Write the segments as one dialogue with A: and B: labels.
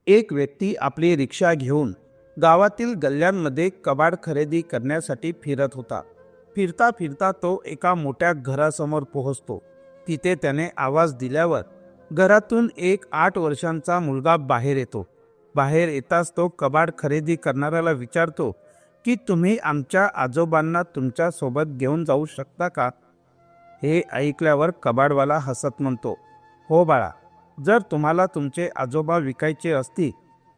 A: एक व्यक्ती आपली रिक्षा घेऊन गावातील गल्ल्यांमध्ये कबाड खरेदी करण्यासाठी फिरत होता. फिरता फिरता तो एका मोठ्या घरासमोर पोहोचतो. तिथे त्याने आवाज दिल्यावर घरातून एक 8 वर्षांचा मुलगा बाहेर येतो. बाहेर येताच तो कबाड खरेदी करणाऱ्याला विचारतो की तुम्ही आमच्या आजोबांना तुमच्या सोबत घेऊन जाऊ शकता का? हे ऐकल्यावर कबाडवाला हसत म्हणतो, हो बाळा, जर तुम्हाला तुमचे आजोबा विकायचे असतील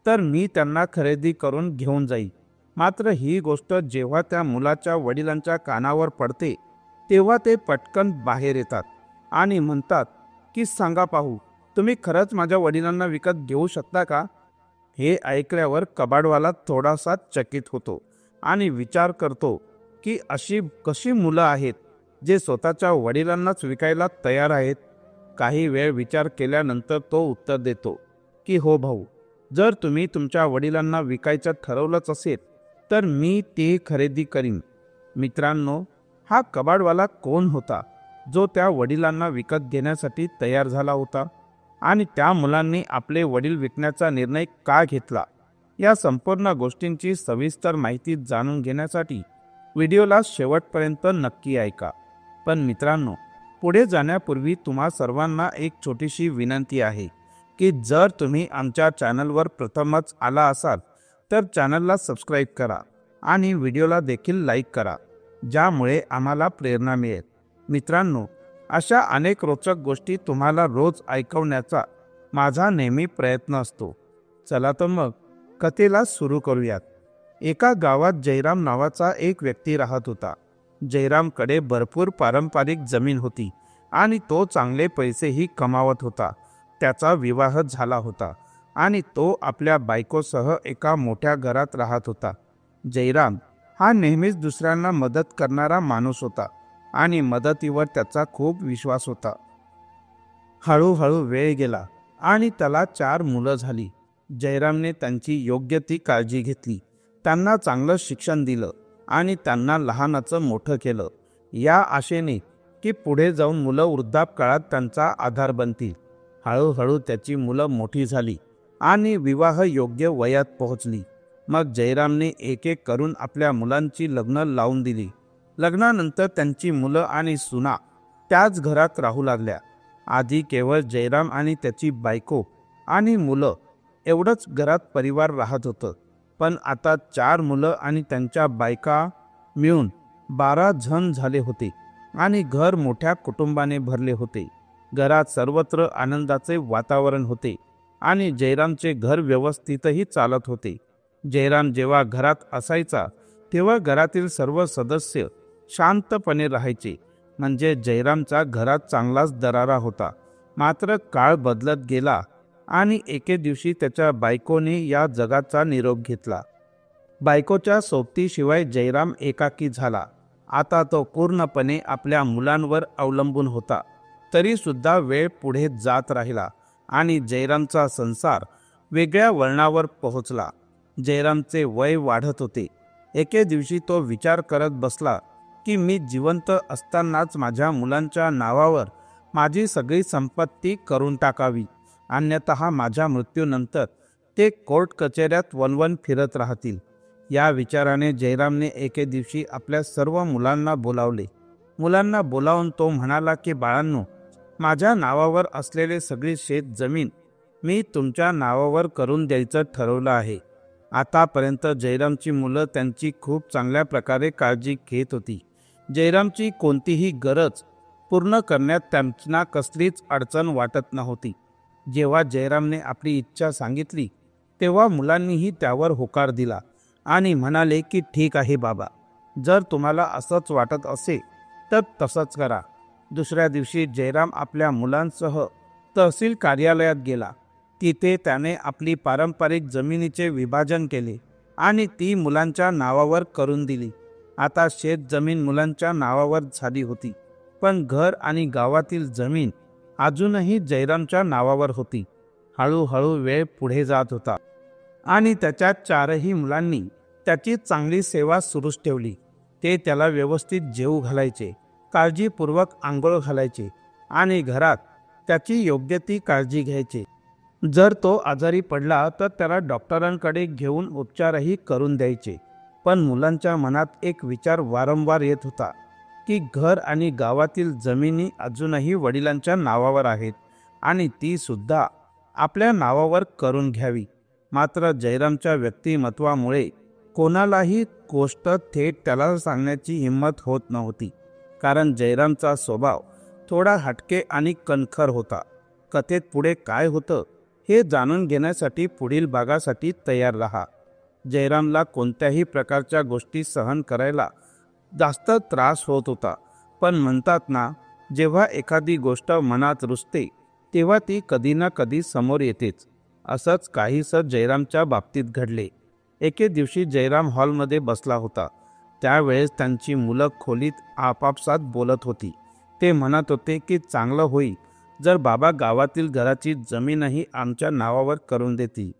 A: तर मी त्यांना खरेदी करून घेऊन जाईल. मात्र ही गोष्ट जेव्हा त्या मुलाच्या वडिलांच्या कानावर पडते तेव्हा ते पटकन बाहेर येतात आणि म्हणतात की सांगा पाहू, तुम्ही खरंच माझ्या वडिलांना विकत घेऊ शकता का? हे ऐकल्यावर कबाडवाला थोडासा चकित होतो आणि विचार करतो की अशी कशी मुलं आहेत जे स्वतःच्या वडिलांनाच विकायला तयार आहेत. काही वेळ विचार केल्यानंतर तो उत्तर देतो की हो भाऊ, जर तुम्ही तुमच्या वडिलांना विकायचं ठरवलंच असेल तर मी ते खरेदी करीन. मित्रांनो, हा कबाडवाला कोण होता जो त्या वडिलांना विकत घेण्यासाठी तयार झाला होता आणि त्या मुलांनी आपले वडील विकण्याचा निर्णय का घेतला? या संपूर्ण गोष्टींची सविस्तर माहिती जाणून घेण्यासाठी व्हिडिओला शेवटपर्यंत नक्की ऐका. पण मित्रांनो, पुढे जाण्यापूर्वी तुम्हा सर्वांना एक छोटीशी विनंती आहे की जर तुम्ही आमच्या चॅनलवर प्रथमच आला असाल तर चॅनलला सबस्क्राईब करा आणि व्हिडिओला देखील लाईक करा, ज्यामुळे आम्हाला प्रेरणा मिळेल. मित्रांनो, अशा अनेक रोचक गोष्टी तुम्हाला रोज ऐकवण्याचा माझा नेहमी प्रयत्न असतो. चला तर मग कथेला सुरू करूयात. एका गावात जयराम नावाचा एक व्यक्ती राहत होता. जयरामकडे भरपूर पारंपरिक जमीन होती आणि तो चांगले पैसेही कमावत होता. त्याचा विवाह झाला होता आणि तो आपल्या बायकोसह एका मोठ्या घरात राहत होता. जयराम हा नेहमीच दुसऱ्यांना मदत करणारा माणूस होता आणि मदतीवर त्याचा खूप विश्वास होता. हळूहळू वेळ गेला आणि त्याला 4 मुलं झाली. जयरामने त्यांची योग्य ती काळजी घेतली, त्यांना चांगलं शिक्षण दिलं आणि त्यांना लहानाचं मोठं केलं, या आशेने की पुढे जाऊन मुलं वृद्धापकाळात त्यांचा आधार बनतील. हळूहळू त्याची मुलं मोठी झाली आणि विवाह योग्य वयात पोहोचली. मग जयरामने एक एक करून आपल्या मुलांची लग्न लावून दिली. लग्नानंतर त्यांची मुलं आणि सुना त्याच घरात राहू लागल्या. आधी केवळ जयराम आणि त्याची बायको आणि मुलं एवढंच घरात परिवार राहत होतं, पण आता 4 मुलं आणि त्यांच्या बायका मिळून 12 जण झाले होते आणि घर मोठ्या कुटुंबाने भरले होते. घरात सर्वत्र आनंदाचे वातावरण होते आणि जयरामचे घर व्यवस्थितही चालत होते. जयराम जेव्हा घरात असायचा तेव्हा घरातील सर्व सदस्य शांतपणे राहायचे, म्हणजे जयरामचा घरात चांगलाच दरारा होता. मात्र काळ बदलत गेला आणि एके दिवशी त्याच्या बायकोने या जगाचा निरोप घेतला. बायकोच्या सोबतीशिवाय जयराम एकाकी झाला. आता तो पूर्णपणे आपल्या मुलांवर अवलंबून होता. तरी सुद्धा वेळ पुढे जात राहिला आणि जयरामचा संसार वेगळ्या वळणावर पोहोचला. जयरामचे वय वाढत होते. एके दिवशी तो विचार करत बसला की मी जिवंत असतानाच माझ्या मुलांच्या नावावर माझी सगळी संपत्ती करून टाकावी, अन्यथा माझ्या मृत्यूनंतर ते कोर्ट कचेऱ्यात वणवण फिरत राहतील. या विचाराने जयरामने एके दिवशी आपल्या सर्व मुलांना बोलावले. मुलांना बोलावून तो म्हणाला की बाळांनो, माझ्या नावावर असलेले सगळी शेत जमीन मी तुमच्या नावावर करून द्यायचं ठरवलं आहे. आतापर्यंत जयरामची मुलं त्यांची खूप चांगल्या प्रकारे काळजी घेत होती. जयरामची कोणतीही गरज पूर्ण करण्यात त्यांना कसलीच अडचण वाटत नव्हती. जेव्हा जयरामने आपली इच्छा सांगितली तेव्हा मुलांनीही त्यावर होकार दिला आणि म्हणाले की ठीक आहे बाबा, जर तुम्हाला असंच वाटत असेल तर तसंच करा. दुसऱ्या दिवशी जयराम आपल्या मुलांसह तहसील कार्यालयात गेला. तिथे त्याने आपली पारंपरिक जमिनीचे विभाजन केले आणि ती मुलांच्या नावावर करून दिली. आता शेत जमीन मुलांच्या नावावर झाली होती, पण घर आणि गावातील जमीन अजूनही जयरामच्या नावावर होती. हळूहळू वेळ पुढे जात होता आणि त्याच्या 4ही मुलांनी त्याची चांगली सेवा सुरूच ठेवली. ते त्याला व्यवस्थित जेवू घालायचे, काळजीपूर्वक आंघोळ घालायचे आणि घरात त्याची योग्य ती काळजी घ्यायचे. जर तो आजारी पडला तर त्याला डॉक्टरांकडे घेऊन उपचारही करून द्यायचे. पण मुलांच्या मनात एक विचार वारंवार येत होता की घर आणि गावातील जमिनी अजूनही वडिलांच्या नावावर आहेत आणि ती सुद्धा आपल्या नावावर करून घ्यावी. मात्र जयरामच्या व्यक्तिमत्वामुळे कोणालाही गोष्ट थेट त्याला सांगण्याची हिंमत होत नव्हती. कारण जयरामचा स्वभाव थोडा हटके आणि कणखर होता. कथेत पुढे काय होतं हे जाणून घेण्यासाठी पुढील भागासाठी तयार राहा. जयरामला कोणत्याही प्रकारच्या गोष्टी सहन करायला जास्त त्रास होत होता. पण म्हणतात ना, जेव्हा एखादी गोष्ट मनात रुजते तेव्हा ती कधी ना कधी समोर येतेच. असंच काहीसं जयरामच्या बाबतीत घडले. एके दिवशी जयराम हॉलमध्ये बसला होता. त्यावेळेस त्यांची मुलं खोलीत आपापसात बोलत होती. ते म्हणत होते की चांगलं होईल जर बाबा गावातील घराची जमीनही आमच्या नावावर करून देतील.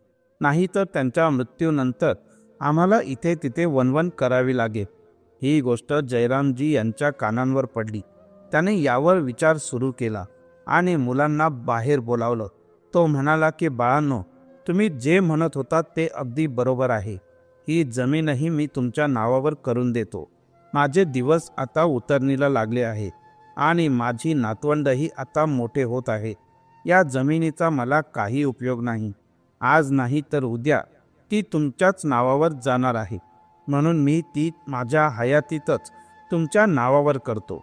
A: नाही तर त्यांच्या मृत्यूनंतर आम्हाला इथे तिथे वणवण करावी लागेल. ही गोष्ट जयरामजी यांच्या कानांवर पडली. त्याने यावर विचार सुरू केला आणि मुलांना बाहेर बोलावलं. तो म्हणाला की बाळांनो, तुम्ही जे म्हणत होता ते अगदी बरोबर आहे. ही जमीनही मी तुमच्या नावावर करून देतो. माझे दिवस आता उतरणीला लागले आहेत आणि माझी नातवंडही आता मोठे होत आहेत. या जमिनीचा मला काही उपयोग नाही. आज नाही तर उद्या ती तुमच्याच नावावर जाणार आहे. म्हणून मी ती माझ्या हयातीतच तुमच्या नावावर करतो.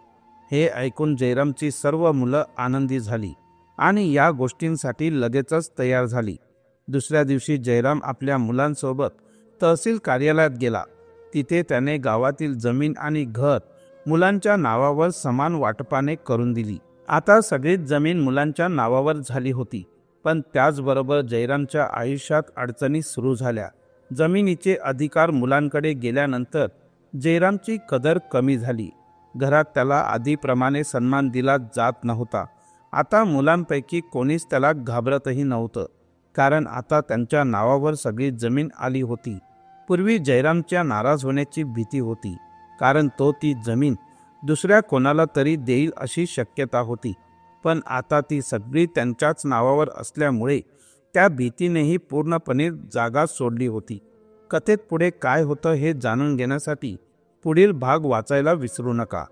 A: हे ऐकून जयरामची सर्व मुलं आनंदी झाली आणि या गोष्टींसाठी लगेचच तयार झाली. दुसऱ्या दिवशी जयराम आपल्या मुलांसोबत तहसील कार्यालयात गेला. तिथे त्याने गावातील जमीन आणि घर मुलांच्या नावावर समान वाटपाने करून दिली. आता सगळीच जमीन मुलांच्या नावावर झाली होती. पण त्याचबरोबर जयरामच्या आयुष्यात अडचणी सुरू झाल्या. जमिनीचे अधिकार मुलांकडे गेल्यानंतर जयरामची कदर कमी झाली. घरात त्याला आधीप्रमाणे सन्मान दिला जात नव्हता. आता मुलांपैकी कोणीच त्याला घाबरतही नव्हतं. कारण आता त्यांच्या नावावर सगळी जमीन आली होती. पूर्वी जयरामच्या नाराज होण्याची भीती होती. कारण तो ती जमीन दुसऱ्या कोणाला तरी देईल अशी शक्यता होती. पण आता ती सगळी त्यांच्याच नावावर असल्यामुळे त्या भीतीनेही पूर्णपणे जागा सोडली होती. कथेत पुढे काय होतं हे जाणून घेण्यासाठी पुढील भाग वाचायला विसरू नका.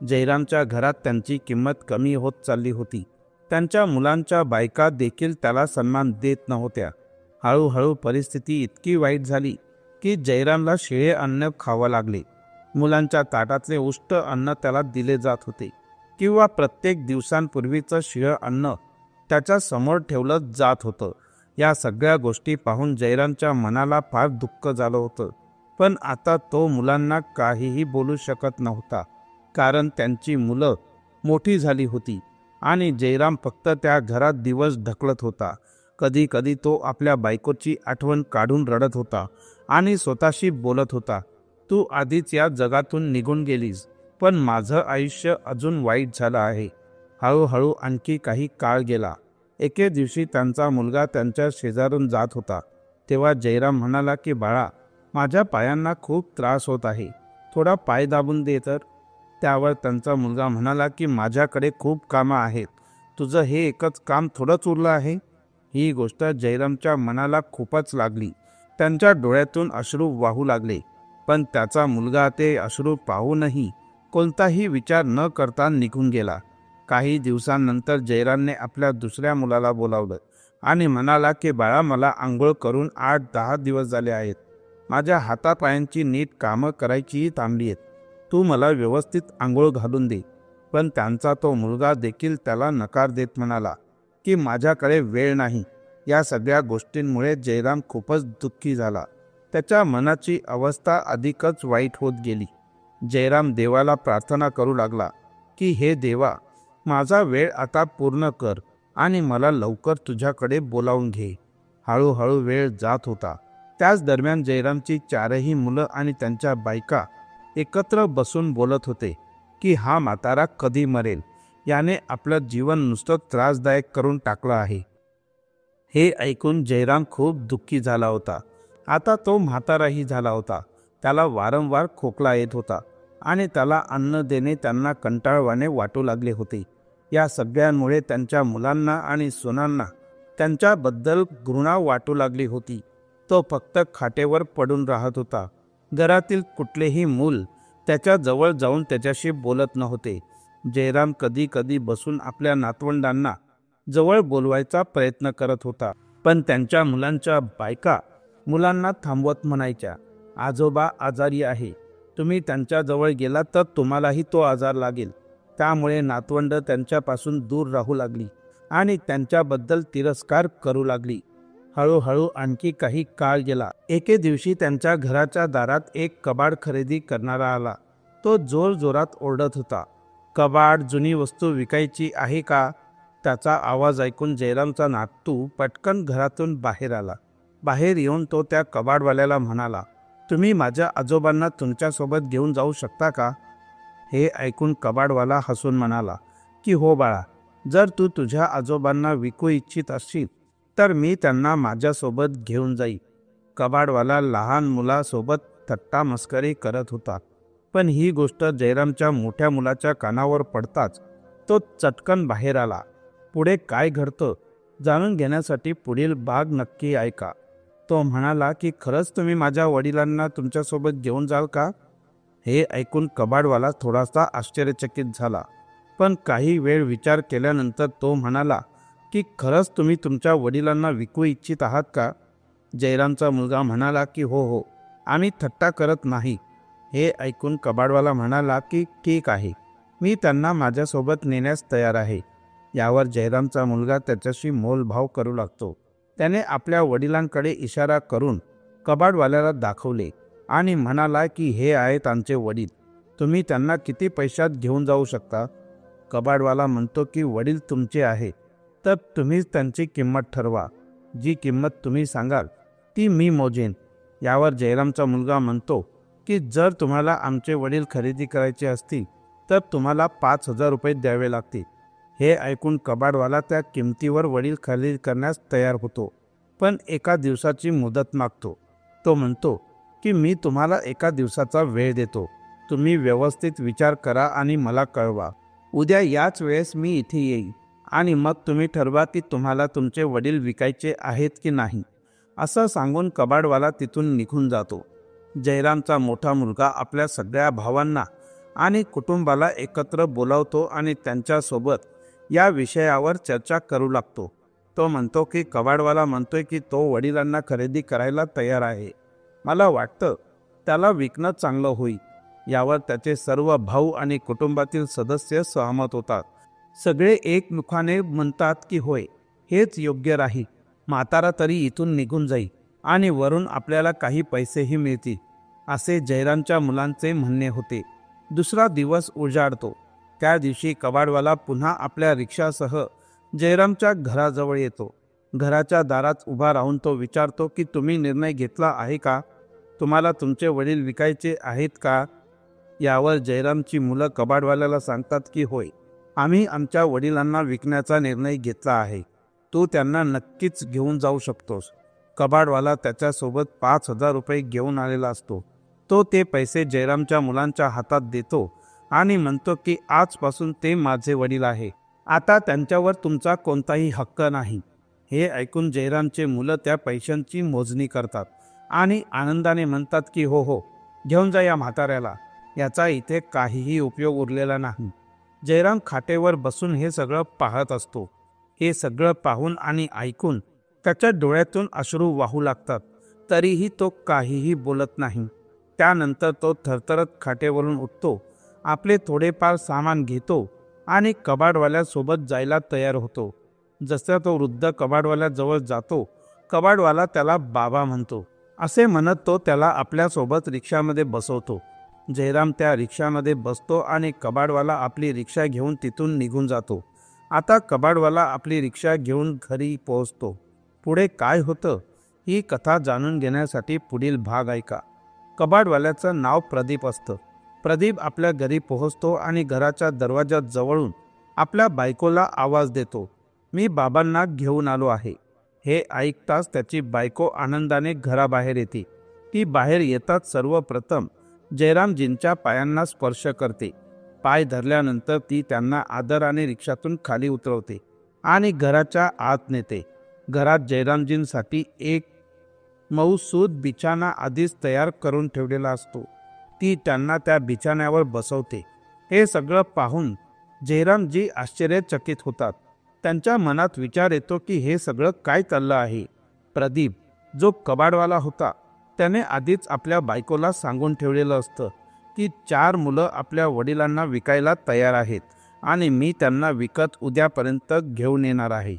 A: जयरामच्या घरात त्यांची किंमत कमी होत चालली होती. त्यांच्या मुलांच्या बायका देखील त्याला सन्मान देत नव्हत्या. हळूहळू परिस्थिती इतकी वाईट झाली की जयरामला शिळे अन्न खावं लागले. मुलांच्या ताटातले उष्ट अन्न त्याला दिले जात होते किंवा प्रत्येक दिवसांपूर्वीचं शिळं अन्न त्याच्या समोर ठेवलं जात होतं. या सगळ्या गोष्टी पाहून जयरामच्या मनाला फार दुःख झालं होतं. पण आता तो मुलांना काहीही बोलू शकत नव्हता. कारण त्यांची मुलं मोठी झाली होती आणि जयराम फक्त त्या घरात दिवस ढकलत होता. कधी कधी तो आपल्या बायकोची आठवण काढून रडत होता आणि स्वतःशी बोलत होता, तू आधीच या जगातून निघून गेलीस, पण माझं आयुष्य अजून वाईट झालं आहे. हळूहळू आणखी काही काळ गेला. एके दिवशी त्यांचा मुलगा त्यांच्या शेजारून जात होता. तेव्हा जयराम म्हणाला की बाळा, माझ्या पायांना खूप त्रास होत आहे, थोडा पाय दाबून दे तर. त्यावर त्यांचा मुलगा म्हणाला की माझ्याकडे खूप कामं आहेत, तुझं हे एकच काम थोडंच उरलं आहे. ही गोष्ट जयरामच्या मनाला खूपच लागली. त्यांच्या डोळ्यातून अश्रू वाहू लागले. पण त्याचा मुलगा ते अश्रू पाहूनही कोणताही विचार न करता निघून गेला. काही दिवसांनंतर जयरामने आपल्या दुसऱ्या मुलाला बोलावलं आणि म्हणाला की बाळा, मला आंघोळ करून 8-10 दिवस झाले आहेत. माझ्या हातापायांची नीट कामं करायचीही थांबली आहेत. तू मला व्यवस्थित आंघोळ घालून दे. पण त्यांचा तो मुलगा देखील त्याला नकार देत म्हणाला की माझ्याकडे वेळ नाही. या सगळ्या गोष्टींमुळे जयराम खूपच दुःखी झाला. त्याच्या मनाची अवस्था अधिकच वाईट होत गेली. जयराम देवाला प्रार्थना करू लागला की हे देवा, माझा वेळ आता पूर्ण कर आणि मला लवकर तुझ्याकडे बोलावून घे. हळूहळू वेळ जात होता. त्याच दरम्यान जयरामची 4ही मुलं आणि त्यांच्या बायका एकत्र बसून बोलत होते की हा म्हातारा कधी मरेल, याने आपलं जीवन नुसतं त्रासदायक करून टाकलं आहे. हे ऐकून जयराम खूप दुःखी झाला होता. आता तो म्हाताराही झाला होता. त्याला वारंवार खोकला येत होता आणि त्याला अन्न देणे त्यांना कंटाळवाणे वाटू लागले होते. या सगळ्यांमुळे त्यांच्या मुलांना आणि सुनांना त्यांच्याबद्दल घृणा वाटू लागली होती. तो फक्त खाटेवर पडून राहत होता. घरातील कुठलेही मूल त्याच्या जवळ जाऊन त्याच्याशी बोलत नव्हते. जयराम कधी कधी बसून आपल्या नातवंडांना जवळ बोलवायचा प्रयत्न करत होता, पण त्यांच्या मुलांच्या बायका मुलांना थांबवत म्हणायच्या, आजोबा आजारी आहे, तुम्ही त्यांच्याजवळ गेला तर तुम्हालाही तो आजार लागेल. त्यामुळे नातवंड त्यांच्यापासून दूर राहू लागली आणि त्यांच्याबद्दल तिरस्कार करू लागली. हळूहळू आणखी काही काळ गेला. एके दिवशी त्यांच्या घराच्या दारात एक कबाड खरेदी करणारा आला. तो जोरजोरात ओरडत होता, कबाड, जुनी वस्तू विकायची आहे का? त्याचा आवाज ऐकून जयरामचा नातू पटकन घरातून बाहेर आला. बाहेर येऊन तो त्या कबाडवाल्याला म्हणाला, तुम्ही माझ्या आजोबांना तुमच्यासोबत घेऊन जाऊ शकता का? हे ऐकून कबाडवाला हसून म्हणाला की हो बाळा, जर तू तुझ्या आजोबांना विकू इच्छित असशील तर मी त्यांना माझ्यासोबत घेऊन जाई. कबाडवाला लहान मुलासोबत थट्टा मस्करी करत होता, पण ही गोष्ट जयरामच्या मोठ्या मुलाच्या कानावर पडताच तो चटकन बाहेर आला. पुढे काय घडतं जाणून घेण्यासाठी पुढील भाग नक्की ऐका. तो म्हणाला की खरंच तुम्ही माझ्या वडिलांना तुमच्यासोबत घेऊन जाल का? हे ऐकून कबाडवाला थोडासा आश्चर्यचकित झाला, पण काही वेळ विचार केल्यानंतर तो म्हणाला की खरंच तुम्ही तुमच्या वडिलांना विकू इच्छित आहात का? जयरामचा मुलगा म्हणाला की हो हो, आम्ही थट्टा करत नाही. हे ऐकून कबाडवाला म्हणाला की ठीक आहे, मी त्यांना माझ्यासोबत नेण्यास तयार आहे. यावर जयरामचा मुलगा त्याच्याशी मोलभाव करू लागतो. त्याने आपल्या वडिलांकडे इशारा करून कबाडवाल्याला दाखवले आणि म्हणाला की हे आहेत आमचे वडील, तुम्ही त्यांना किती पैशात घेऊन जाऊ शकता? कबाडवाला म्हणतो की वडील तुमचे आहे तर तुम्हीच त्यांची किंमत ठरवा. जी किंमत तुम्ही सांगाल ती मी मोजेन. यावर जयरामचा मुलगा म्हणतो की जर तुम्हाला आमचे वडील खरेदी करायचे असतील तर तुम्हाला 5,000 रुपये द्यावे लागतील. हे ऐकून कबाडवाला त्या किमतीवर वडील खरेदी करण्यास तयार होतो, पण एका दिवसाची मुदत मागतो. तो म्हणतो की मी तुम्हाला एका दिवसाचा वेळ देतो, तुम्ही व्यवस्थित विचार करा आणि मला कळवा. उद्या याच वेळेस मी इथे येईन आणि मग तुम्ही ठरवा की तुम्हाला तुमचे वडील विकायचे आहेत की नाही. असं सांगून कबाडवाला तिथून निघून जातो. जयरामचा मोठा मुलगा आपल्या सगळ्या भावांना आणि कुटुंबाला एकत्र बोलावतो आणि त्यांच्यासोबत या विषयावर चर्चा करू लागतो. तो म्हणतो की कबाडवाला म्हणतोय की तो वडिलांना खरेदी करायला तयार आहे, मला वाटतं त्याला विकणं चांगलं होईल. यावर त्याचे सर्व भाऊ आणि कुटुंबातील सदस्य सहमत होतात. सगळे एकमुखाने म्हणतात की होय, हेच योग्य राहील. म्हातारा तरी इथून निघून जाईल आणि वरून आपल्याला काही पैसेही मिळतील, असे जयरामच्या मुलांचे म्हणणे होते. दुसरा दिवस उजाडतो. त्या दिवशी कबाडवाला पुन्हा आपल्या रिक्षासह जयरामच्या घराजवळ येतो. घराच्या दारात उभा राहून तो विचारतो की तुम्ही निर्णय घेतला आहे का? तुम्हाला तुमचे वडील विकायचे आहेत का? यावर जयरामची मुलं कबाडवाल्याला सांगतात की होय, आम्ही आमच्या वडिलांना विकण्याचा निर्णय घेतला आहे, तू त्यांना नक्कीच घेऊन जाऊ शकतोस. कबाडवाला त्याच्यासोबत 5,000 रुपये घेऊन आलेला असतो. तो ते पैसे जयरामच्या मुलांच्या हातात देतो आणि म्हणतो की आजपासून ते माझे वडील आहे, आता त्यांच्यावर तुमचा कोणताही हक्क नाही. हे ऐकून जयरामचे मुलं त्या पैशांची मोजणी करतात आणि आनंदाने म्हणतात की हो हो, घेऊन जा या म्हाताऱ्याला, याचा इथे काहीही उपयोग उरलेला नाही. जयराम खाटेवर बसून हे सगळं पाहत असतो. हे सगळं पाहून आणि ऐकून त्याच्या डोळ्यातून अश्रू वाहू लागतात, तरीही तो काहीही बोलत नाही. त्यानंतर तो थरथरत खाटेवरून उठतो, आपले थोडेफार सामान घेतो आणि कबाडवाल्यासोबत जायला तयार होतो. जसा तो वृद्ध कबाडवाल्याजवळ जातो, कबाडवाला त्याला बाबा म्हणतो. असे म्हणत तो त्याला आपल्यासोबत रिक्षामध्ये बसवतो. जयराम त्या रिक्षामध्ये बसतो आणि कबाडवाला आपली रिक्षा घेऊन तिथून निघून जातो. आता कबाडवाला आपली रिक्षा घेऊन घरी पोहोचतो. पुढे काय होतं ही कथा जाणून घेण्यासाठी पुढील भाग ऐका. कबाडवाल्याचं नाव प्रदीप असतं. प्रदीप आपल्या घरी पोहोचतो आणि घराच्या दरवाजात जवळून आपल्या बायकोला आवाज देतो, मी बाबांना घेऊन आलो आहे. हे ऐकताच त्याची बायको आनंदाने घराबाहेर येते. ती बाहेर येताच सर्वप्रथम जयरामजींच्या पायांना स्पर्श करते. पाय धरल्यानंतर ती त्यांना आदराने रिक्षातून खाली उतरवते आणि घराच्या आत नेते. घरात जयरामजींसाठी एक मऊसूद बिछाना आधीच तयार करून ठेवलेला असतो. ती त्यांना त्या बिछाण्यावर बसवते. हे सगळं पाहून जयरामजी आश्चर्यचकित होतात. त्यांच्या मनात विचार येतो की हे सगळं काय चाललं आहे. प्रदीप जो कबाडवाला होता त्याने आधीच आपल्या बायकोला सांगून ठेवलेलं असतं की 4 मुलं आपल्या वडिलांना विकायला तयार आहेत आणि मी त्यांना विकत उद्यापर्यंत घेऊन येणार आहे.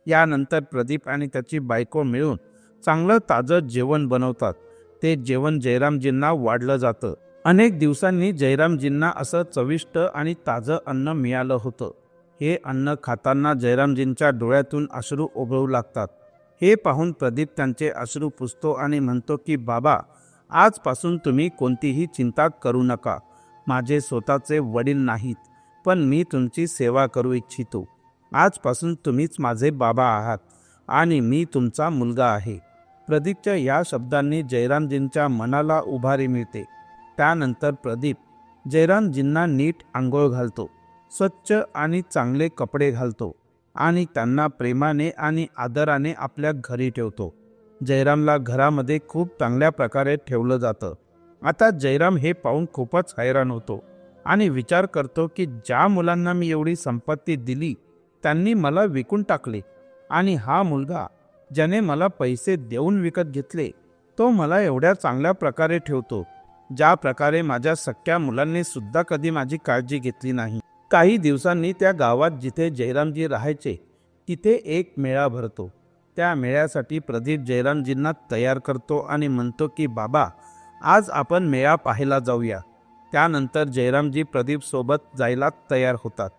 A: यानंतर प्रदीप आणि त्याची बायको मिळून चांगलं ताजं जेवण बनवतात. ते जेवण जयरामजींना वाढलं जातं. अनेक दिवसांनी जयरामजींना असं चविष्ट आणि ताजं अन्न मिळालं होतं. हे अन्न खाताना जयरामजींच्या डोळ्यातून अश्रू ओघळू लागतात. हे पाहून प्रदीप त्यांचे अश्रू पुसतो आणि म्हणतो की बाबा, आजपासून तुम्ही कोणतीही चिंता करू नका. माझे स्वतःचे वडील नाहीत, पण मी तुमची सेवा करू इच्छितो. आजपासून तुम्हीच माझे बाबा आहात आणि मी तुमचा मुलगा आहे. प्रदीपच्या या शब्दांनी जयरामजींच्या मनाला उभारी मिळते. त्यानंतर प्रदीप जयरामजींना नीट आंघोळ घालतो, स्वच्छ आणि चांगले कपडे घालतो आणि त्यांना प्रेमाने आणि आदराने आपल्या घरी ठेवतो. जयरामला घरामध्ये खूप चांगल्या प्रकारे ठेवलं जातं. आता जयराम हे पाहून खूपच हैराण होतो आणि विचार करतो की ज्या मुलांना मी एवढी संपत्ती दिली त्यांनी मला विकून टाकले आणि हा मुलगा ज्याने मला पैसे देऊन विकत घेतले तो मला एवढ्या चांगल्या प्रकारे ठेवतो. ज्या प्रकारे माझ्या सख्या मुलांनी सुद्धा कधी माझी काळजी घेतली नाही. काही दिवसांनी त्या गावात जिथे जयरामजी राहायचे तिथे एक मेळा भरतो. त्या मेळ्यासाठी प्रदीप जयरामजींना तयार करतो आणि म्हणतो की बाबा, आज आपण मेळा पाहायला जाऊया. त्यानंतर जयरामजी प्रदीप सोबत जायला तयार होतात.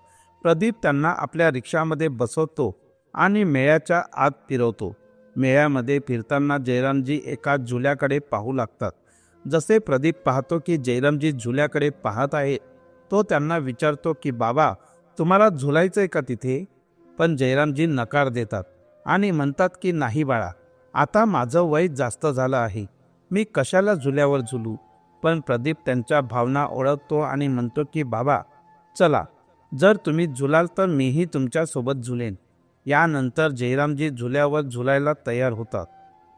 A: प्रदीप त्यांना आपल्या रिक्षामध्ये बसवतो आणि मेळ्याच्या आत फिरवतो. मेळ्यामध्ये फिरताना जयरामजी एका झुल्याकडे पाहू लागतात. जसे प्रदीप पाहतो की जयरामजी झुल्याकडे पाहत आहेत, तो त्यांना विचारतो की बाबा, तुम्हाला झुलायचंय का तिथे? पण जयरामजी नकार देतात आणि म्हणतात की नाही बाळा, आता माझं वय जास्त झालं आहे, मी कशाला झुल्यावर झुलू. पण प्रदीप त्यांच्या भावना ओळखतो आणि म्हणतो की बाबा चला, जर तुम्ही झुलाल तर मीही तुमच्यासोबत झुलेन. यानंतर जयरामजी झुल्यावर झुलायला तयार होतात.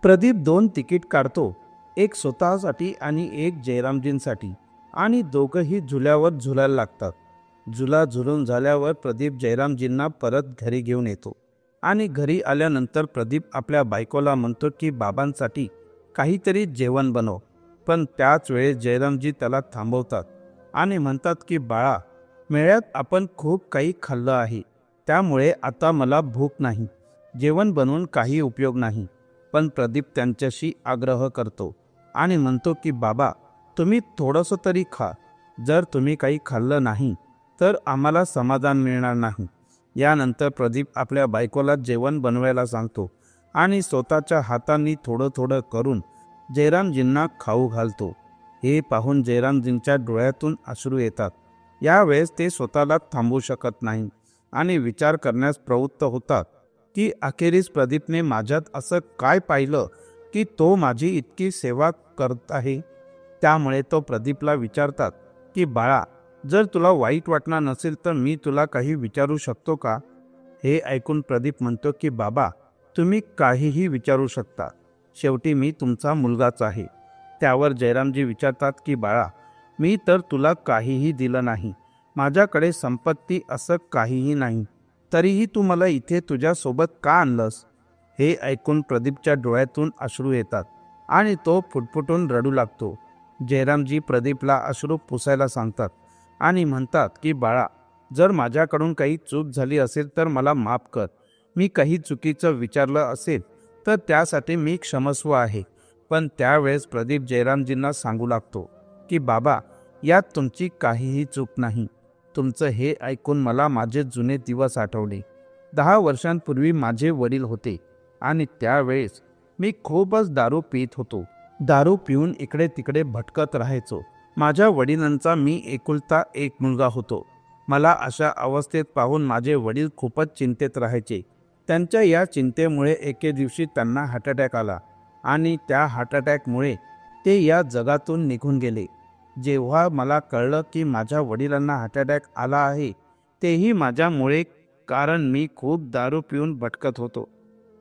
A: प्रदीप 2 तिकीट काढतो, एक स्वतःसाठी आणि एक जयरामजींसाठी, आणि दोघंही झुल्यावर झुलायला लागतात. झुला झुलून झाल्यावर प्रदीप जयरामजींना परत घरी घेऊन येतो आणि घरी आल्यानंतर प्रदीप आपल्या बायकोला म्हणतो की बाबांसाठी काहीतरी जेवण बनव. पण त्याच वेळेस जयरामजी त्याला थांबवतात आणि म्हणतात की बाळा, मेळ्यात आपण खूप काही खाल्लं आहे, त्यामुळे आता मला भूक नाही, जेवण बनवून काही उपयोग नाही. पण प्रदीप त्यांच्याशी आग्रह करतो आणि म्हणतो की बाबा, तुम्ही थोडंसं तरी खा. जर तुम्ही काही खाल्लं नाही तर आम्हाला समाधान मिळणार नाही. यानंतर प्रदीप आपल्या बायकोला जेवण बनवायला सांगतो आणि स्वतःच्या हातांनी थोडं थोडं करून जयरामजींना खाऊ घालतो. हे पाहून जयरामजींच्या डोळ्यातून अश्रू येतात. यावेळेस ते स्वतःला थांबवू शकत नाही आणि विचार करण्यास प्रवृत्त होतात की अखेरीस प्रदीपने माझ्यात असं काय पाहिलं की तो माझी इतकी सेवा करत आहे. त्यामुळे तो प्रदीपला विचारतात की बाळा, जर तुला वाईट वाटणार नसेल तर मी तुला काही विचारू शकतो का? हे ऐकून प्रदीप म्हणतो की बाबा, तुम्ही काहीही विचारू शकता, शेवटी मी तुमचा मुलगाच आहे. त्यावर जयरामजी विचारतात की बाळा, मी तर तुला काहीही दिलं नाही, माझ्याकडे संपत्ती असं काहीही नाही, तरीही तू मला इथे तुझ्यासोबत का आणलंस? हे ऐकून प्रदीपच्या डोळ्यातून अश्रू येतात आणि तो फुटफुटून रडू लागतो. जयरामजी प्रदीपला अश्रू पुसायला सांगतात आणि म्हणतात की बाळा, जर माझ्याकडून काही चूक झाली असेल तर मला माफ कर. मी काही चुकीचं विचारलं असेल तर त्यासाठी मी क्षमस्व आहे. पण त्यावेळेस प्रदीप जयरामजींना सांगू लागतो की बाबा, यात तुमची काहीही चूक नाही. तुमचं हे ऐकून मला माझे जुने दिवस आठवले. 10 वर्षांपूर्वी माझे वडील होते आणि त्यावेळेस मी खूपच दारू पीत होतो. दारू पिऊन इकडे तिकडे भटकत राहायचो. माझ्या वडिलांचा मी एकुलता एक मुलगा होतो. मला अशा अवस्थेत पाहून माझे वडील खूपच चिंतेत राहायचे. त्यांच्या या चिंतेमुळे एके दिवशी त्यांना हार्ट अटॅक आला आणि त्या हार्ट अटॅकमुळे ते या जगातून निघून गेले. जेव्हा मला कळलं की माझ्या वडिलांना हार्ट अटॅक आला आहे तेही माझ्यामुळे, कारण मी खूप दारू पिऊन भटकत होतो,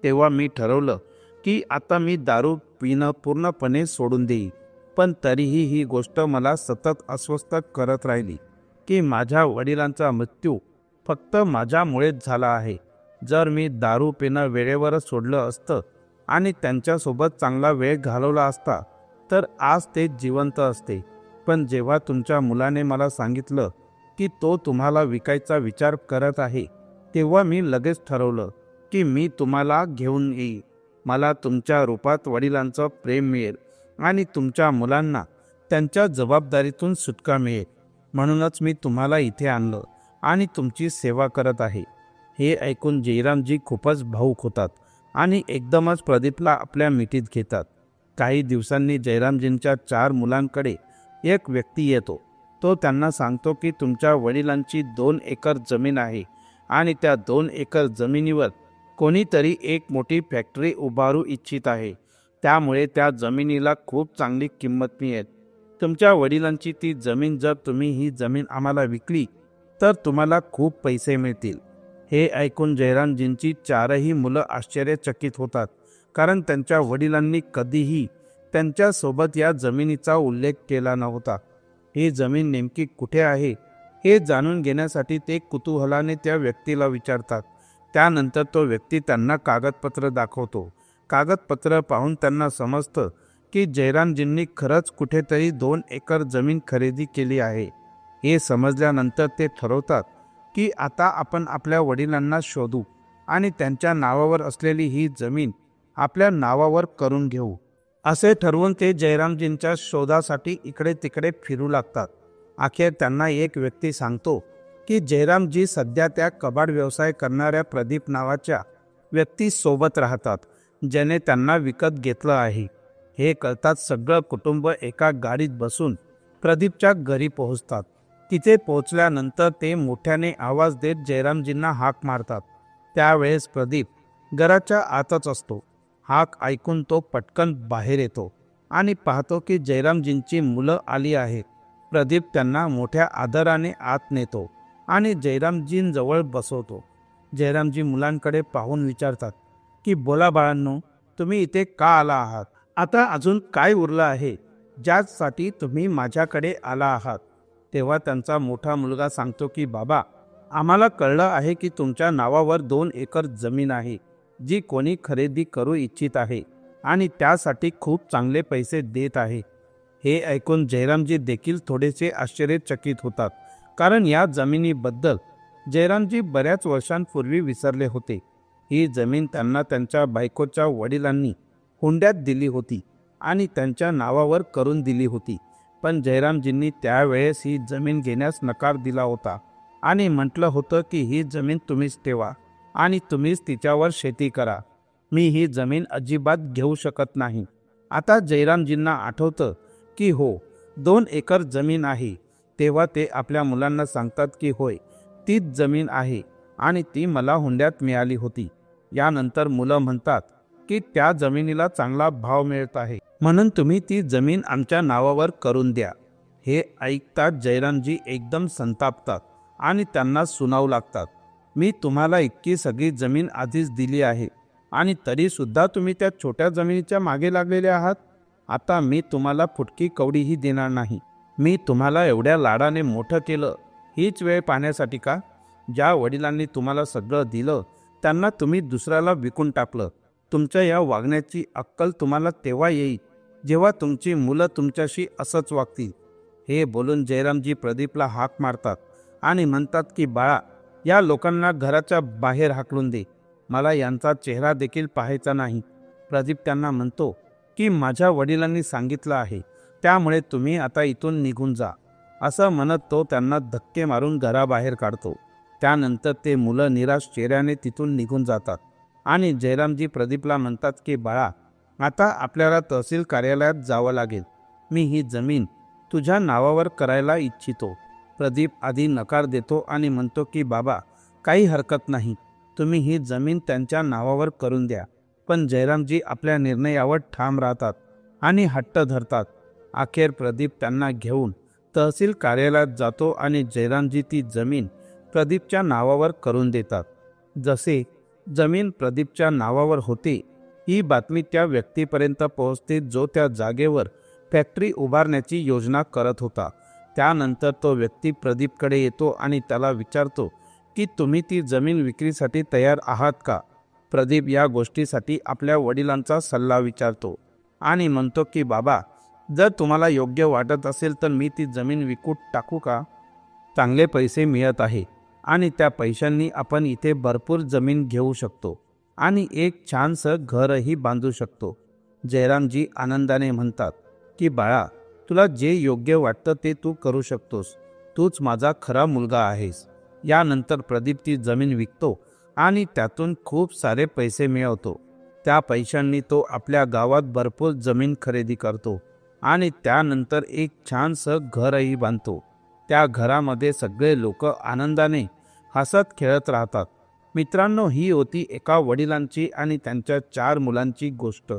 A: तेव्हा मी ठरवलं की आता मी दारू पिणं पूर्णपणे सोडून देईन. पण तरीही ही गोष्ट मला सतत अस्वस्थ करत राहिली की माझ्या वडिलांचा मृत्यू फक्त माझ्यामुळेच झाला आहे. जर मी दारू पिणं वेळेवरच सोडलं असतं आणि त्यांच्यासोबत चांगला वेळ घालवला असता तर आज ते जिवंत असते. पण जेव्हा तुमच्या मुलाने मला सांगितलं की तो तुम्हाला विकायचा विचार करत आहे, तेव्हा मी लगेच ठरवलं की मी तुम्हाला घेऊन येईन. मला तुमच्या रूपात वडिलांचं प्रेम मिळेल आणि तुमच्या मुलांना त्यांच्या जबाबदारीतून सुटका मिळेल. म्हणूनच मी तुम्हाला इथे आणलं आणि तुमची सेवा करत आहे. हे ऐकून जयरामजी खूपच भावूक होतात आणि एकदमच प्रदीपला आपल्या मिठीत घेतात. काही दिवसांनी जयरामजींच्या 4 मुलांकडे एक व्यक्ती येतो. तो त्यांना सांगतो की तुमच्या वडिलांची 2 एकर जमीन आहे आणि त्या 2 एकर जमिनीवर कोणीतरी एक मोठी फॅक्टरी उभारू इच्छित आहे. त्यामुळे त्या जमिनीला खूप चांगली किंमत मिळेल. तुमच्या वडिलांची ती जमीन जर तुम्ही ही जमीन आम्हाला विकली तर तुम्हाला खूप पैसे मिळतील. हे ऐकून जयरामजींची 4ही मुलं आश्चर्यचकित होतात, कारण त्यांच्या वडिलांनी कधीही त्यांच्यासोबत या जमिनीचा उल्लेख केला नव्हता. ही जमीन नेमकी कुठे आहे हे जाणून घेण्यासाठी ते कुतूहलाने त्या व्यक्तीला विचारतात. त्यानंतर तो व्यक्ती त्यांना कागदपत्र दाखवतो. कागदपत्र पाहून त्यांना समजतं की जयरामजींनी खरंच कुठेतरी 2 एकर जमीन खरेदी केली आहे. हे समजल्यानंतर ते ठरवतात की आता आपण आपल्या वडिलांना शोधू आणि त्यांच्या नावावर असलेली ही जमीन आपल्या नावावर करून घेऊ. असे ठरवून ते जयरामजींच्या शोधासाठी इकडे तिकडे फिरू लागतात. अखेर त्यांना एक व्यक्ती सांगतो की जयरामजी सध्या त्या कबाड व्यवसाय करणाऱ्या प्रदीप नावाच्या व्यक्तीसोबत राहतात, ज्याने त्यांना विकत घेतलं आहे. हे कळताच सगळं कुटुंब एका गाडीत बसून प्रदीपच्या घरी पोहोचतात. तिथे पोहोचल्यानंतर ते मोठ्याने आवाज देत जयरामजींना हाक मारतात. त्यावेळेस प्रदीप घराच्या आतच असतो. हाक ऐकून तो पटकन बाहेर येतो आणि पाहतो की जयरामजींची मुलं आली आहेत. प्रदीप त्यांना मोठ्या आदराने आत नेतो आणि जयरामजींजवळ बसवतो. जयरामजी मुलांकडे पाहून विचारतात की बोला बाळांनो, तुम्ही इथे का आला आहात? आता अजून काय उरलं आहे ज्यासाठी तुम्ही माझ्याकडे आला आहात? तेव्हा त्यांचा मोठा मुलगा सांगतो की बाबा, आम्हाला कळलं आहे की तुमच्या नावावर 2 एकर जमीन आहे जी कोणी खरेदी करू इच्छित आहे आणि त्यासाठी खूप चांगले पैसे देत आहे. हे ऐकून जयरामजी देखील थोडेसे आश्चर्यचकित होतात, कारण या जमिनीबद्दल जयरामजी बऱ्याच वर्षांपूर्वी विसरले होते. ही जमीन त्यांना त्यांच्या बायकोच्या वडिलांनी हुंड्यात दिली होती आणि त्यांच्या नावावर करून दिली होती. पण जयरामजींनी त्यावेळेस ही जमीन घेण्यास नकार दिला होता आणि म्हटलं होतं की ही जमीन तुम्हीच ठेवा आणि तुम्हीच तिच्यावर शेती करा. मी ही जमीन अजिबात घेऊ शकत नाही. आता जयरामजींना आठवतं की हो, 2 एकर जमीन आहे. तेव्हा ते आपल्या मुलांना सांगतात की होय, तीच जमीन आहे आणि ती मला हुंड्यात मिळाली होती. यानंतर मुलं म्हणतात की त्या जमिनीला चांगला भाव मिळत आहे, म्हणून तुम्ही ती जमीन आमच्या नावावर करून द्या. हे ऐकताच जयरामजी एकदम संतापतात आणि त्यांना सुनावू लागतात, मी तुम्हाला इतकी सगळी जमीन आधीच दिली आहे आणि तरीसुद्धा तुम्ही त्या छोट्या जमिनीच्या मागे लागलेले आहात. आता मी तुम्हाला फुटकी कवडीही देणार नाही. मी तुम्हाला एवढ्या लाडाने मोठं केलं, हीच वेळ पाहण्यासाठी का? ज्या वडिलांनी तुम्हाला सगळं दिलं त्यांना तुम्ही दुसऱ्याला विकून टाकलं. तुमच्या या वागण्याची अक्कल तुम्हाला तेव्हा येईल जेव्हा तुमची मुलं तुमच्याशी असंच वागतील. हे बोलून जयरामजी प्रदीपला हाक मारतात आणि म्हणतात की बाळा, या लोकांना घराच्या बाहेर हाकलून दे. मला यांचा चेहरा देखील पाहायचा नाही. प्रदीप त्यांना म्हणतो की माझ्या वडिलांनी सांगितलं आहे, त्यामुळे तुम्ही आता इथून निघून जा. असं म्हणत तो त्यांना धक्के मारून घराबाहेर काढतो. त्यानंतर ते मुलं निराश चेहऱ्याने तिथून निघून जातात आणि जयरामजी प्रदीपला म्हणतात की बाळा, आता आपल्याला तहसील कार्यालयात जावं लागेल. मी ही जमीन तुझ्या नावावर करायला इच्छितो. प्रदीप आधी नकार देतो आणि म्हणतो की बाबा, काही हरकत नाही, तुम्ही ही जमीन त्यांच्या नावावर करून द्या. पण जयरामजी आपल्या निर्णयावर ठाम राहतात आणि हट्ट धरतात. अखेर प्रदीप त्यांना घेऊन तहसील कार्यालयात जातो आणि जयरामजी ती जमीन प्रदीपच्या नावावर करून देतात. जसे जमीन प्रदीपच्या नावावर होती ही बातमी त्या व्यक्तीपर्यंत पोहोचते जो त्या जागेवर फॅक्टरी उभारण्याची योजना करत होता। त्यानंतर तो व्यक्ती प्रदीपकडे येतो आणि त्याला विचारतो की तुम्ही ती जमीन विक्रीसाठी तयार आहात का। प्रदीप या गोष्टीसाठी आपल्या वडिलांचा सल्ला विचारतो आणि म्हणतो की बाबा, जर तुम्हाला योग्य वाटत असेल तर मी ती जमीन विकून टाकू का? चांगले पैसे मिळत आहे आणि त्या पैशांनी आपण इथे भरपूर जमीन घेऊ शकतो आणि एक छानसं घरही बांधू शकतो। जयरामजी आनंदाने म्हणतात की बाळा, तुला जे योग्य वाटतं ते तू करू शकतोस, तूच माझा खरा मुलगा आहेस। यानंतर प्रदीप ती जमीन विकतो आणि त्यातून खूप सारे पैसे मिळवतो। त्या पैशांनी तो आपल्या गावात भरपूर जमीन खरेदी करतो आणि त्यानंतर एक छानसं घरही बांधतो। त्या घरामध्ये सगळे लोक आनंदाने हसत खेळत राहतात। मित्रांनो, ही होती एका वडिलांची आणि त्यांच्या 4 मुलांची गोष्ट,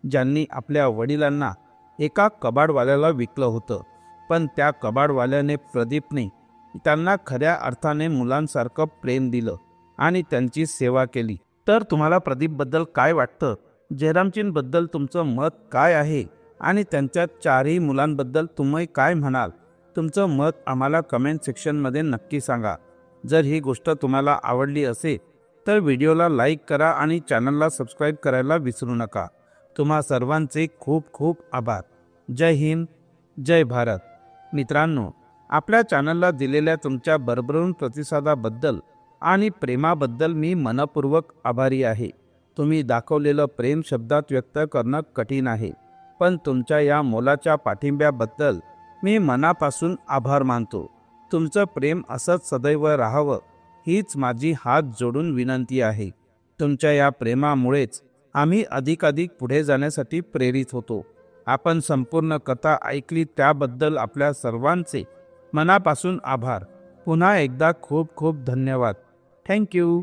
A: ज्यांनी आपल्या वडिलांना एका कबाडवाल्याला विकलं होतं, पण त्या कबाडवाल्याने प्रदीपने त्यांना खऱ्या अर्थाने मुलांसारखं प्रेम दिलं आणि त्यांची सेवा केली। तर तुम्हाला प्रदीपबद्दल काय वाटतं? जयरामजींबद्दल तुमचं मत काय आहे आणि त्यांच्या 4ही मुलांबद्दल तुम्ही काय म्हणाल? तुमचं मत आम्हाला कमेंट सेक्शनमध्ये नक्की सांगा। जर ही गोष्ट तुम्हाला आवडली असेल तर व्हिडिओला लाईक करा आणि चॅनलला सबस्क्राईब करायला विसरू नका। तुम्हा सर्वांचे खूप खूप आभार। जय हिंद, जय भारत। मित्रांनो, आपल्या चॅनलला दिलेल्या तुमच्या भरभरून प्रतिसादाबद्दल आणि प्रेमाबद्दल मी मनपूर्वक आभारी आहे। तुम्ही दाखवलेलं प्रेम शब्दात व्यक्त करणं कठीण आहे, पण तुमच्या या मोलाच्या पाठिंब्याबद्दल मी मनापासून आभार मानतो। तुमचं प्रेम असंच सदैव राहावं हीच माझी हात जोडून विनंती आहे। तुमच्या या प्रेमामुळेच आम्ही अधिकाधिक पुढे जाण्यासाठी प्रेरित होतो। आपण संपूर्ण कथा ऐकली त्याबद्दल आपल्या सर्वांचे मनापासून आभार। पुन्हा एकदा खूप खूप धन्यवाद। थँक्यू।